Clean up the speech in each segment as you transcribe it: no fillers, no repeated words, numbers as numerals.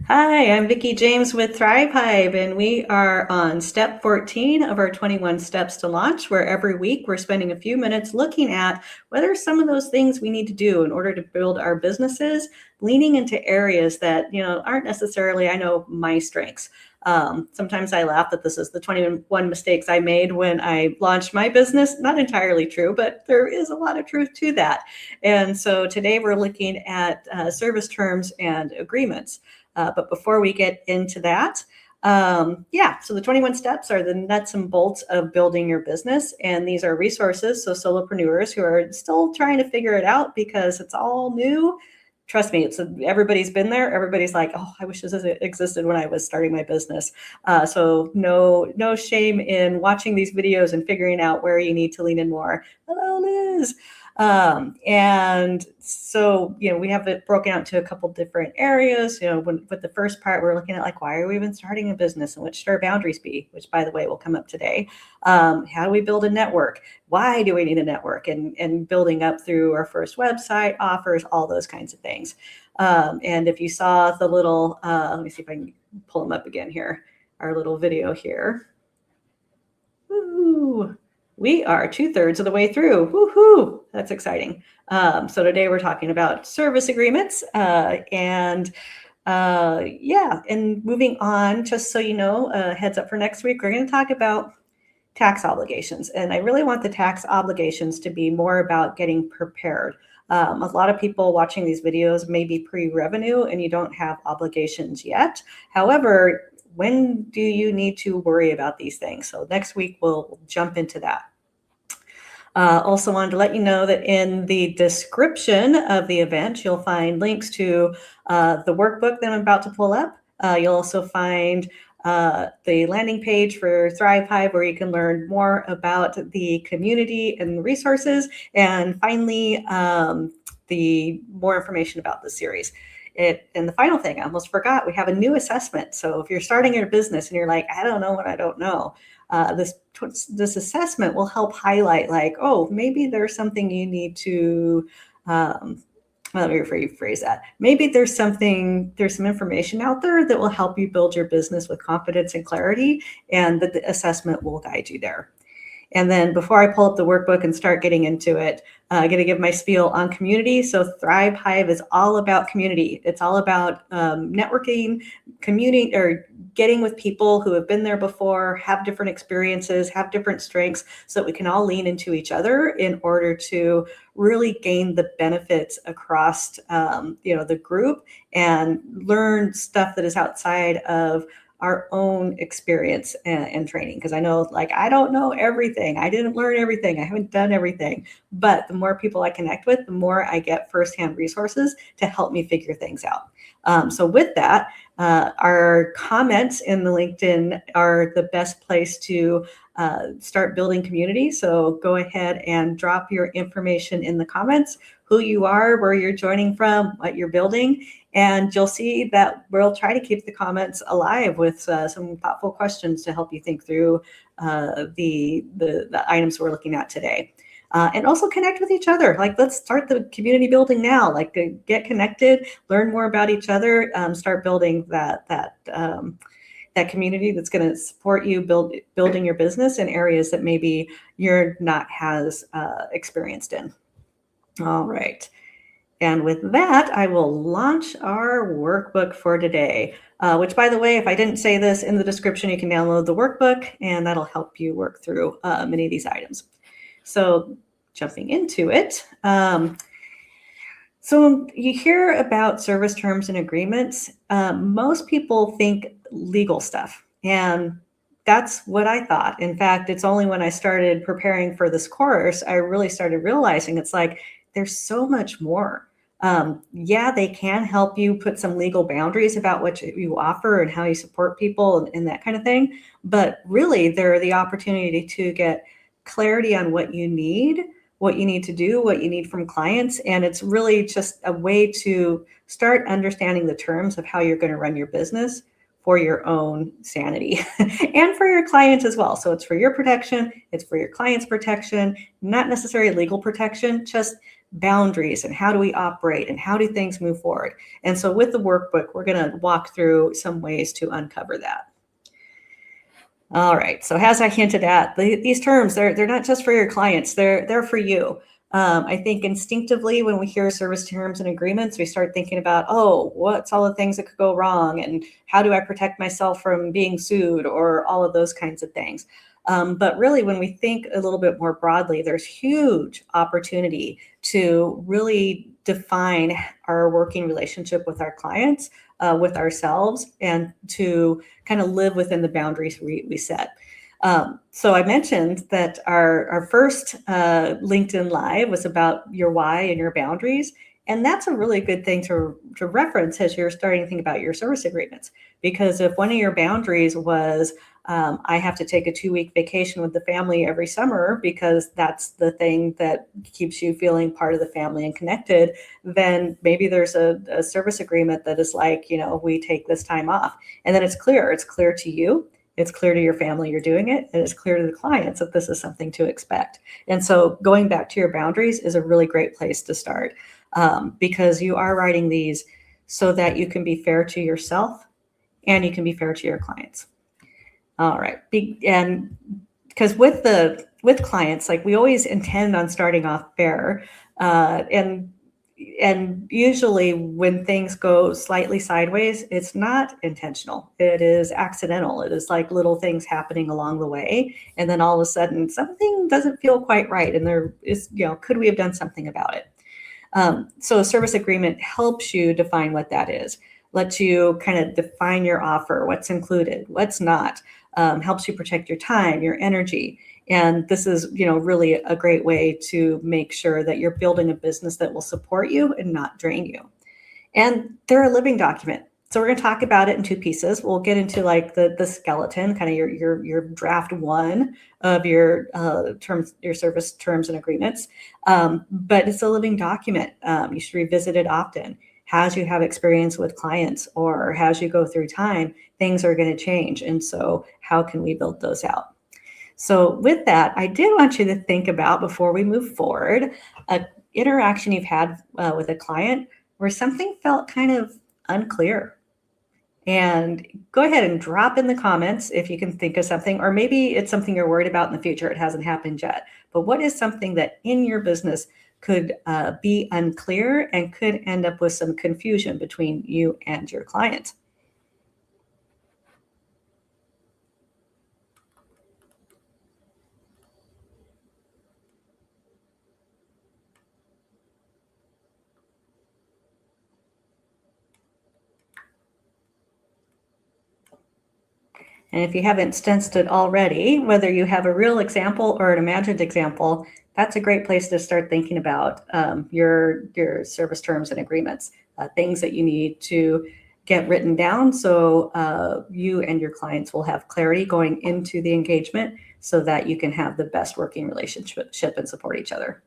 Hi, I'm Vicki James with Hive, and we are on step 14 of our 21 steps to launch, where every week we're spending a few minutes looking at what are some of those things we need to do in order to build our businesses, leaning into areas that, aren't necessarily, I know, my strengths. Sometimes I laugh that this is the 21 mistakes I made when I launched my business. Not entirely true, but there is a lot of truth to that. And so today we're looking at service terms and agreements. But before we get into that, so the 21 steps are the nuts and bolts of building your business. And these are resources. So solopreneurs who are still trying to figure it out because it's all new. Trust me, everybody's been there. Everybody's like, oh, I wish this existed when I was starting my business. So no shame in watching these videos and figuring out where you need to lean in more. Hello, Liz. And so, we have it broken out into a couple different areas. With the first part, we're looking at why are we even starting a business and what should our boundaries be, which by the way, will come up today. How do we build a network? Why do we need a network? And building up through our first website, offers, all those kinds of things. And if you saw the little, let me see if I can pull them up again here, our little video here. Ooh. We are 2/3 of the way through. Woohoo! That's exciting. So today we're talking about service agreements and moving on, just so you know, heads up for next week, we're going to talk about tax obligations. And I really want the tax obligations to be more about getting prepared. A lot of people watching these videos may be pre-revenue and you don't have obligations yet. However, when do you need to worry about these things? So next week we'll jump into that. Also wanted to let you know that in the description of the event, you'll find links to the workbook that I'm about to pull up. You'll also find the landing page for Hive, where you can learn more about the community and the resources, and finally, the more information about the series. And the final thing, I almost forgot, we have a new assessment. So if you're starting your business and you're like, I don't know what I don't know, this assessment will help highlight oh, maybe there's something you need to, let me rephrase that. Maybe there's some information out there that will help you build your business with confidence and clarity, and that the assessment will guide you there. And then before I pull up the workbook and start getting into it, I'm going to give my spiel on community. So Hive is all about community. It's all about networking, community, or getting with people who have been there before, have different experiences, have different strengths, so that we can all lean into each other in order to really gain the benefits across the group and learn stuff that is outside of our own experience and training. Because I know, I don't know everything. I didn't learn everything. I haven't done everything. But the more people I connect with, the more I get firsthand resources to help me figure things out. So with that, our comments in the LinkedIn are the best place to start building community. So go ahead and drop your information in the comments, who you are, where you're joining from, what you're building. And you'll see that we'll try to keep the comments alive with some thoughtful questions to help you think through the items we're looking at today. And also connect with each other. Let's start the community building now. Get connected, learn more about each other, start building that community that's going to support you building your business in areas that maybe you're not as experienced in. All right. And with that, I will launch our workbook for today, which, by the way, if I didn't say this in the description, you can download the workbook, and that'll help you work through many of these items. So jumping into it. So you hear about service terms and agreements. Most people think legal stuff, and that's what I thought. In fact, it's only when I started preparing for this course, I really started realizing it's there's so much more. They can help you put some legal boundaries about what you offer and how you support people and that kind of thing. But really, they're the opportunity to get clarity on what you need to do, what you need from clients. And it's really just a way to start understanding the terms of how you're going to run your business for your own sanity and for your clients as well. So it's for your protection, it's for your clients' protection, not necessarily legal protection, just boundaries and how do we operate and how do things move forward. And so with the workbook, we're going to walk through some ways to uncover that. All right. So as I hinted at, these terms, they're not just for your clients, they're for you. I think instinctively when we hear service terms and agreements, we start thinking about, oh, what's all the things that could go wrong? And how do I protect myself from being sued or all of those kinds of things? But really, when we think a little bit more broadly, there's huge opportunity to really define our working relationship with our clients, with ourselves, and to kind of live within the boundaries we set. So I mentioned that our first LinkedIn Live was about your why and your boundaries. And that's a really good thing to reference as you're starting to think about your service agreements. Because if one of your boundaries was, I have to take a 2-week vacation with the family every summer because that's the thing that keeps you feeling part of the family and connected, then maybe there's a service agreement that is like, we take this time off. And then it's clear to you. It's clear to your family you're doing it, and it's clear to the clients that this is something to expect. And so going back to your boundaries is a really great place to start, because you are writing these so that you can be fair to yourself and you can be fair to your clients. All right. And because with clients, like we always intend on starting off fair, and usually when things go slightly sideways, it's not intentional. It is accidental. It is like little things happening along the way. And then all of a sudden something doesn't feel quite right. And there is, could we have done something about it? So a service agreement helps you define what that is, lets you kind of define your offer, what's included, what's not, helps you protect your time, your energy. And this is, really a great way to make sure that you're building a business that will support you and not drain you. And they're a living document. So we're going to talk about it in 2 pieces. We'll get into like the skeleton, kind of your draft 1 of your your service terms and agreements. But it's a living document. You should revisit it often. As you have experience with clients or as you go through time, things are going to change. And so how can we build those out? So with that, I did want you to think about, before we move forward, an interaction you've had with a client where something felt kind of unclear. And go ahead and drop in the comments if you can think of something, or maybe it's something you're worried about in the future. It hasn't happened yet. But what is something that in your business could be unclear and could end up with some confusion between you and your client? And if you haven't sensed it already, whether you have a real example or an imagined example, that's a great place to start thinking about your service terms and agreements, things that you need to get written down so you and your clients will have clarity going into the engagement so that you can have the best working relationship and support each other.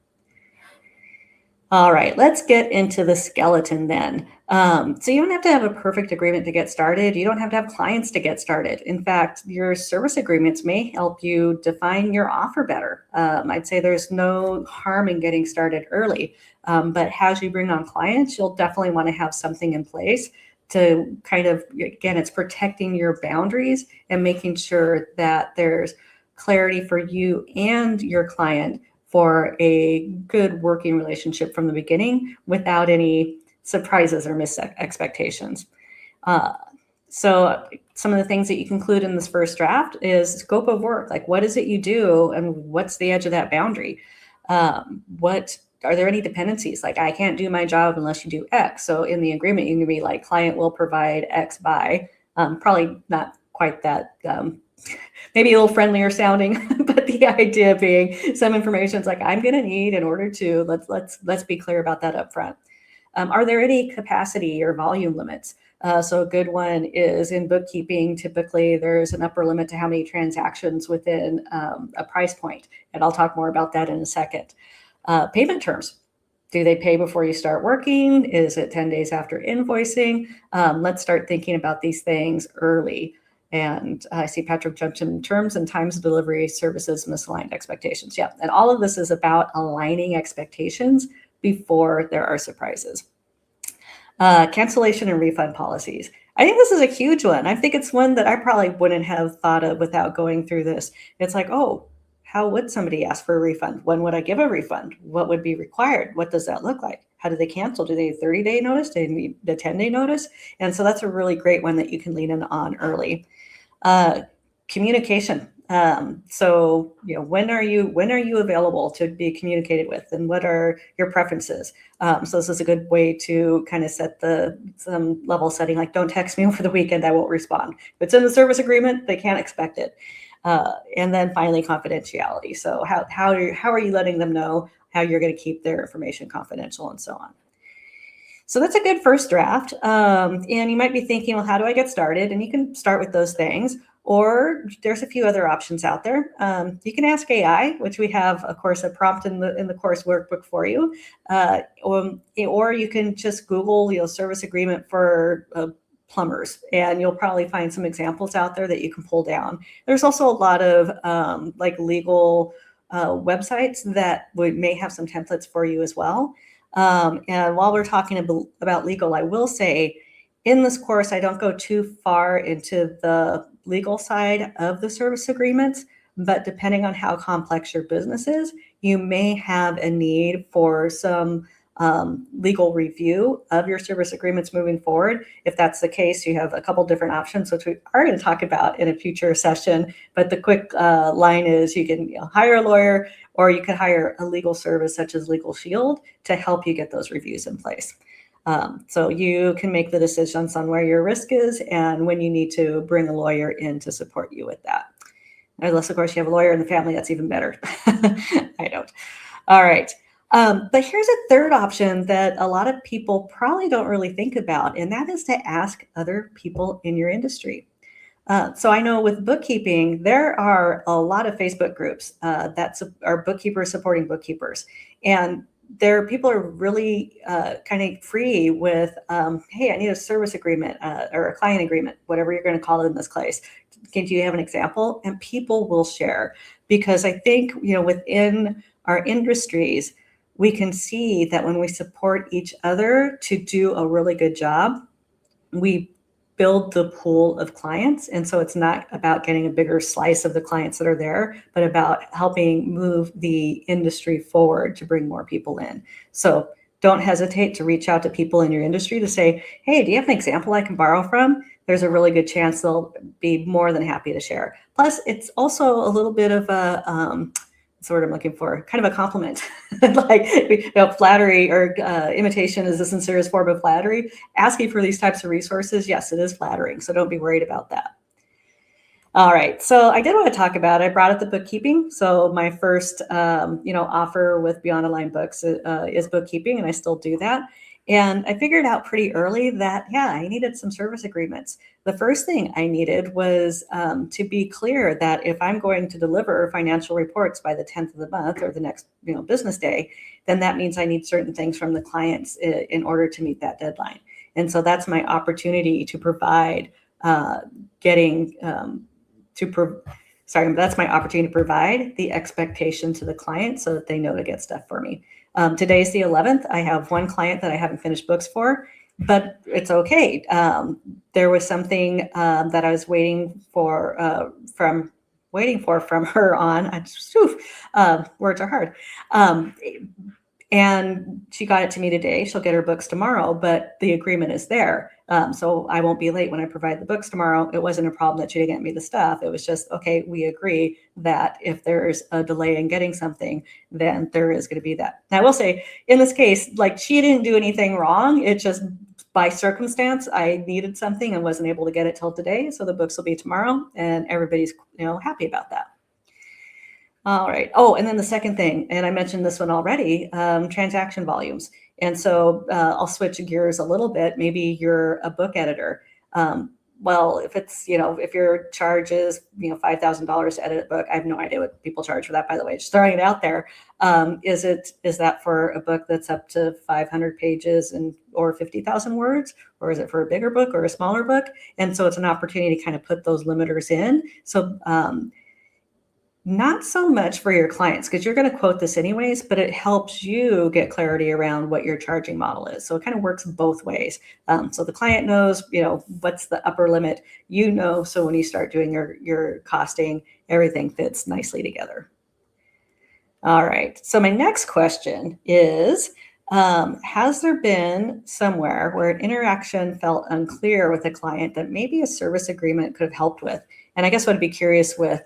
All right, let's get into the skeleton then. So you don't have to have a perfect agreement to get started. You don't have to have clients to get started. In fact, your service agreements may help you define your offer better. I'd say there's no harm in getting started early, but as you bring on clients, you'll definitely want to have something in place to kind of, again, it's protecting your boundaries and making sure that there's clarity for you and your client for a good working relationship from the beginning without any surprises or missed expectations. So some of the things that you can include in this first draft is scope of work. Like, what is it you do and what's the edge of that boundary? What are there any dependencies? Like, I can't do my job unless you do X. So in the agreement, you can be like, client will provide X by, probably not quite that, maybe a little friendlier sounding, but the idea being some information is like, I'm going to need in order to, let's be clear about that up front. Are there any capacity or volume limits? So a good one is in bookkeeping. Typically, there's an upper limit to how many transactions within a price point. And I'll talk more about that in a second. Payment terms. Do they pay before you start working? Is it 10 days after invoicing? Let's start thinking about these things early. And I see Patrick jumped in terms and times of delivery, services, misaligned expectations. Yeah, and all of this is about aligning expectations before there are surprises. Cancellation and refund policies. I think this is a huge one. I think it's one that I probably wouldn't have thought of without going through this. It's like, oh, how would somebody ask for a refund? When would I give a refund? What would be required? What does that look like? How do they cancel? Do they need 30-day notice? Do they need the 10-day notice? And so that's a really great one that you can lean in on early. Communication. So, when are you available to be communicated with, and what are your preferences? So this is a good way to kind of set some level setting, like don't text me over the weekend, I won't respond. If it's in the service agreement, they can't expect it. And then finally, confidentiality. So how are you letting them know how you're going to keep their information confidential and so on? So that's a good first draft. And you might be thinking, well, how do I get started? And you can start with those things. Or there's a few other options out there. You can ask AI, which we have, of course, a prompt in the course workbook for you. Or you can just Google, service agreement for plumbers, and you'll probably find some examples out there that you can pull down. There's also a lot of legal websites that may have some templates for you as well. And while we're talking about legal, I will say in this course, I don't go too far into the legal side of the service agreements, but depending on how complex your business is, you may have a need for some legal review of your service agreements moving forward. If that's the case, you have a couple different options, which we are going to talk about in a future session. But the quick line is you can hire a lawyer, or you could hire a legal service such as Legal Shield to help you get those reviews in place. So you can make the decisions on where your risk is and when you need to bring a lawyer in to support you with that. Unless, of course, you have a lawyer in the family, that's even better. I don't. All right. But here's a third option that a lot of people probably don't really think about, and that is to ask other people in your industry. So I know with bookkeeping, there are a lot of Facebook groups that are bookkeepers supporting bookkeepers. And people are really kind of free with, hey, I need a service agreement or a client agreement, whatever you're going to call it in this case. Do you have an example? And people will share, because I think, within our industries, we can see that when we support each other to do a really good job, we build the pool of clients. And so it's not about getting a bigger slice of the clients that are there, but about helping move the industry forward to bring more people in. So don't hesitate to reach out to people in your industry to say, hey, do you have an example I can borrow from? There's a really good chance they'll be more than happy to share. Plus, it's also a little bit of a, that's what I'm looking for, kind of a compliment. Like, flattery or imitation is the sincerest form of flattery. Asking for these types of resources, yes, it is flattering. So don't be worried about that. All right, so I did want to talk about, I brought up the bookkeeping. So my first, offer with Beyond Aligned Books is bookkeeping, and I still do that. And I figured out pretty early that, I needed some service agreements. The first thing I needed was to be clear that if I'm going to deliver financial reports by the 10th of the month or the next business day, then that means I need certain things from the clients in order to meet that deadline. And so that's my opportunity to provide that's my opportunity to provide the expectation to the client so that they know to get stuff for me. Today's the 11th. I have one client that I haven't finished books for, but it's okay. There was something that I was waiting for from her on. Words are hard. And she got it to me today. She'll get her books tomorrow, but the agreement is there. So I won't be late when I provide the books tomorrow. It wasn't a problem that she didn't get me the stuff. It was just, okay, we agree that if there's a delay in getting something, then there is going to be that. Now, I will say, in this case, like, she didn't do anything wrong. It just, by circumstance, I needed something and wasn't able to get it till today. So the books will be tomorrow, and everybody's happy about that. All right. Oh, and then the second thing, and I mentioned this one already, transaction volumes. And so I'll switch gears a little bit. Maybe you're a book editor. Well, if it's, if your charge is, $5,000 to edit a book, I have no idea what people charge for that, by the way, just throwing it out there. Is that for a book that's up to 500 pages or 50,000 words, or is it for a bigger book or a smaller book? And so it's an opportunity to kind of put those limiters in. So, Not so much for your clients because you're going to quote this anyways, but it helps you get clarity around what your charging model is. So it kind of works both ways. So the client knows, what's the upper limit, so when you start doing your costing, everything fits nicely together. All right. So my next question is, has there been somewhere where an interaction felt unclear with a client that maybe a service agreement could have helped with? And I guess what I'd be curious with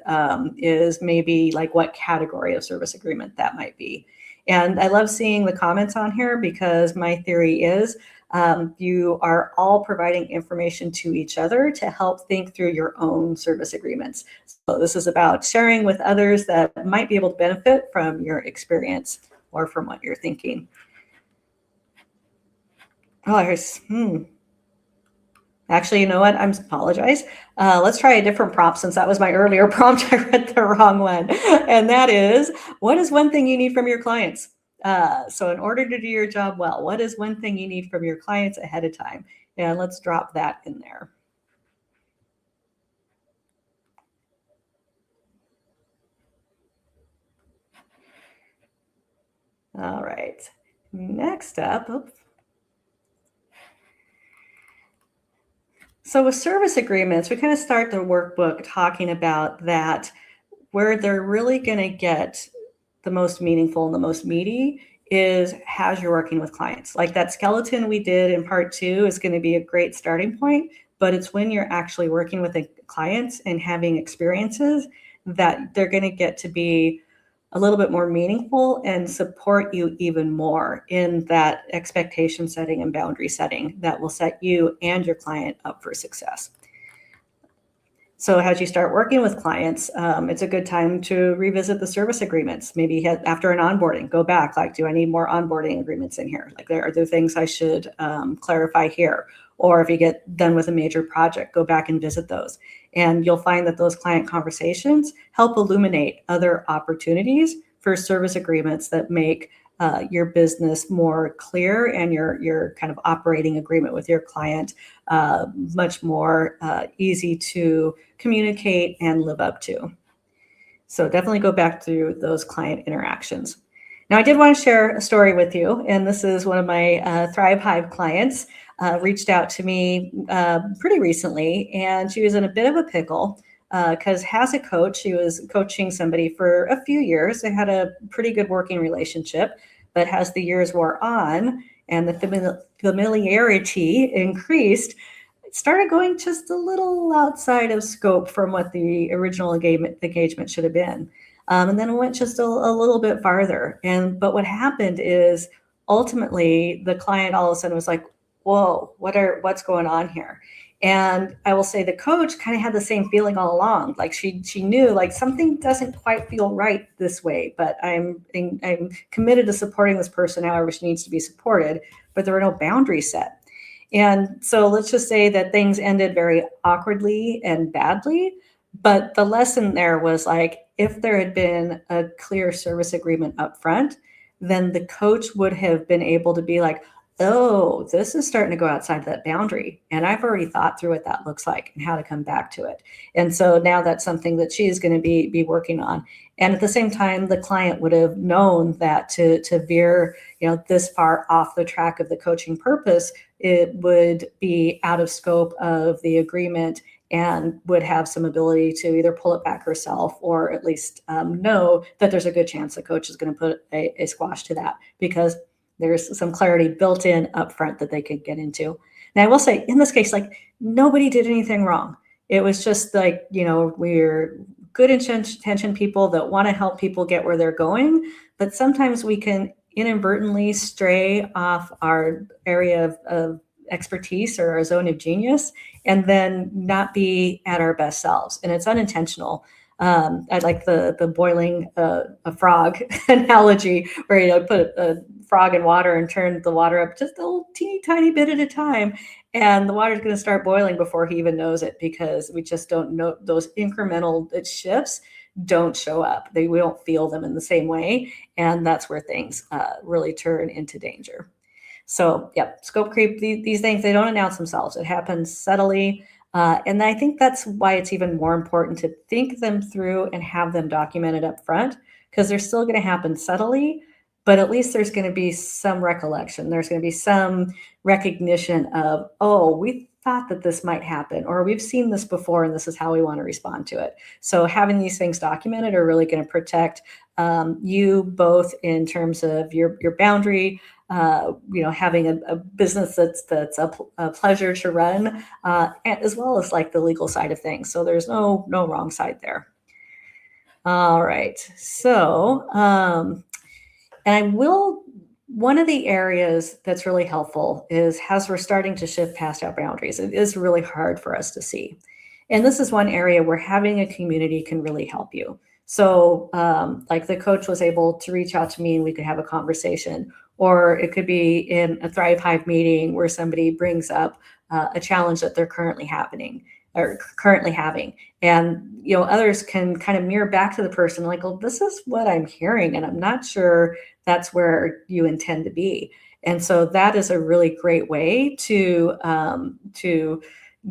is maybe like what category of service agreement that might be. And I love seeing the comments on here because my theory is you are all providing information to each other to help think through your own service agreements. So this is about sharing with others that might be able to benefit from your experience or from what you're thinking. Oh, actually, you know what? I apologize. Let's try a different prompt since that was my earlier prompt. I read the wrong one. And that is, what is one thing you need from your clients? So in order to do your job well, what is one thing you need from your clients ahead of time? And let's drop that in there. All right. Next up, so with service agreements, we kind of start the workbook talking about that where they're really going to get the most meaningful and the most meaty is as you're working with clients. Like that skeleton we did in part 2 is going to be a great starting point, but it's when you're actually working with the clients and having experiences that they're going to get to be a little bit more meaningful and support you even more in that expectation setting and boundary setting that will set you and your client up for success. So as you start working with clients, it's a good time to revisit the service agreements. Maybe after an onboarding, go back, like, do I need more onboarding agreements in here? Like, are there things I should clarify here? Or if you get done with a major project, go back and visit those. And you'll find that those client conversations help illuminate other opportunities for service agreements that make your business more clear and your kind of operating agreement with your client much more easy to communicate and live up to. So definitely go back through those client interactions. Now, I did want to share a story with you, and this is one of my Thrive Hive clients reached out to me pretty recently, and she was in a bit of a pickle because as a coach, she was coaching somebody for a few years. They had a pretty good working relationship, but as the years wore on and the familiarity increased, it started going just a little outside of scope from what the original engagement should have been. And then it went just a little bit farther. But what happened is ultimately the client all of a sudden was like, whoa, what's going on here? And I will say the coach kind of had the same feeling all along. Like she knew like something doesn't quite feel right this way, but I'm committed to supporting this person however she needs to be supported, but there were no boundaries set. And so let's just say that things ended very awkwardly and badly. But the lesson there was like, if there had been a clear service agreement up front, then the coach would have been able to be like, oh, this is starting to go outside that boundary. And I've already thought through what that looks like and how to come back to it. And so now that's something that she's going to be working on. And at the same time, the client would have known that to veer, this far off the track of the coaching purpose, it would be out of scope of the agreement and would have some ability to either pull it back herself or at least know that there's a good chance the coach is going to put a squash to that because there's some clarity built in up front that they could get into. And I will say in this case, like nobody did anything wrong. It was just like, we're good intention people that want to help people get where they're going. But sometimes we can inadvertently stray off our area of expertise or our zone of genius and then not be at our best selves. And it's unintentional. I like the boiling a frog analogy where put a frog in water and turn the water up just a little teeny tiny bit at a time, and the water is going to start boiling before he even knows it because we just don't know those incremental shifts don't show up. We don't feel them in the same way, and that's where things really turn into danger. So, scope creep. These things, they don't announce themselves. It happens subtly. And I think that's why it's even more important to think them through and have them documented up front, because they're still going to happen subtly, but at least there's going to be some recollection. There's going to be some recognition of, oh, we thought that this might happen, or we've seen this before and this is how we want to respond to it. So having these things documented are really going to protect you both in terms of your boundary, having a business that's a pleasure to run, as well as like the legal side of things. So there's no wrong side there. All right. So, one of the areas that's really helpful is as we're starting to shift past our boundaries, it is really hard for us to see. And this is one area where having a community can really help you. So like the coach was able to reach out to me and we could have a conversation, or it could be in a Thrive Hive meeting where somebody brings up a challenge that they're currently having. And others can kind of mirror back to the person like, well, this is what I'm hearing and I'm not sure that's where you intend to be. And so that is a really great way to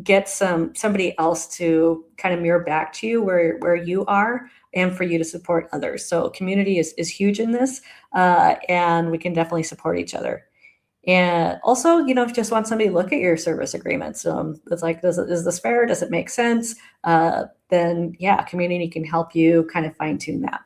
get somebody else to kind of mirror back to you where you are, and for you to support others. So community is huge in this, and we can definitely support each other. And also, if you just want somebody to look at your service agreements, it's like, is this fair? Does it make sense? Then yeah, community can help you kind of fine tune that.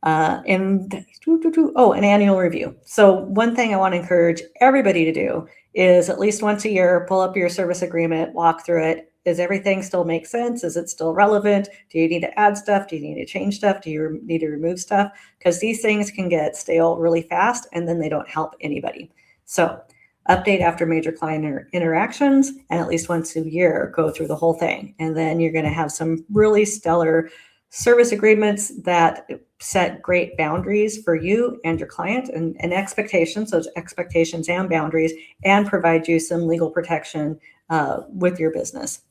An annual review. So one thing I want to encourage everybody to do is at least once a year, pull up your service agreement, walk through it. Does everything still make sense? Is it still relevant? Do you need to add stuff? Do you need to change stuff? Do you need to remove stuff? Because these things can get stale really fast and then they don't help anybody. So update after major client interactions, and at least once a year, go through the whole thing. And then you're going to have some really stellar service agreements that set great boundaries for you and your client, and expectations, so expectations and boundaries, and provide you some legal protection with your business.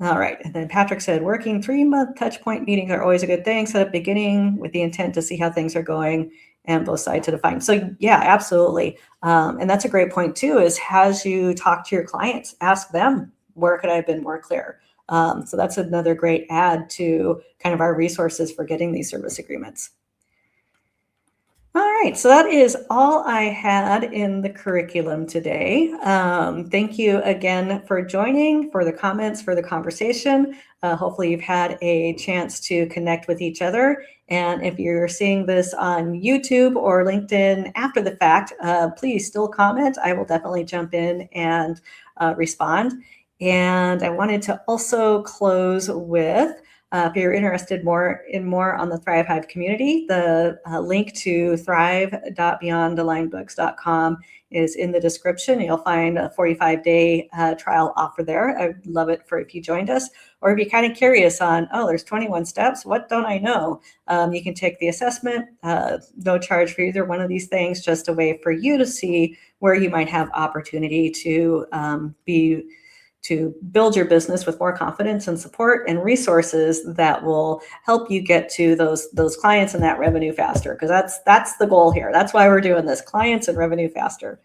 All right. And then Patrick said, working 3-month touch point meetings are always a good thing. Set up beginning with the intent to see how things are going and both sides to define. So yeah, absolutely. And that's a great point too, is as you talk to your clients, ask them, where could I have been more clear? So that's another great add to kind of our resources for getting these service agreements. All right, so that is all I had in the curriculum today. Thank you again for joining, for the comments, for the conversation. Hopefully you've had a chance to connect with each other. And if you're seeing this on YouTube or LinkedIn after the fact, please still comment. I will definitely jump in and respond. And I wanted to also close with, if you're interested more on the Thrive Hive community, the link to thrive.beyondalignedbooks.com is in the description. You'll find a 45-day trial offer there. I'd love it if you joined us. Or if you're kind of curious on, there's 21 steps, what don't I know? You can take the assessment, no charge for either one of these things, just a way for you to see where you might have opportunity to build your business with more confidence and support and resources that will help you get to those clients and that revenue faster. Because that's the goal here. That's why we're doing this, clients and revenue faster.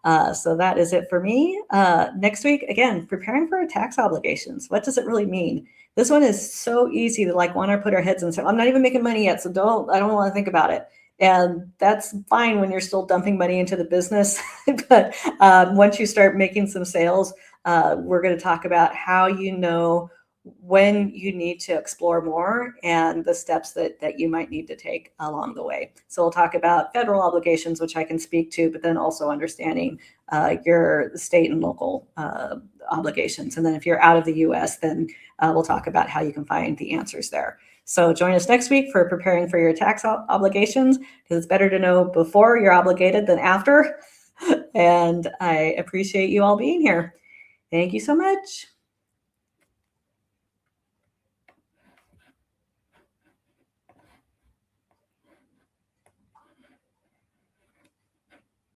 So that is it for me. Next week, again, preparing for tax obligations. What does it really mean? This one is so easy to want to put our heads in and say, I'm not even making money yet, so I don't want to think about it. And that's fine when you're still dumping money into the business. But once you start making some sales, we're going to talk about how you know when you need to explore more and the steps that you might need to take along the way. So we'll talk about federal obligations, which I can speak to, but then also understanding your state and local obligations. And then if you're out of the US, then we'll talk about how you can find the answers there. So join us next week for preparing for your tax obligations, because it's better to know before you're obligated than after. And I appreciate you all being here. Thank you so much.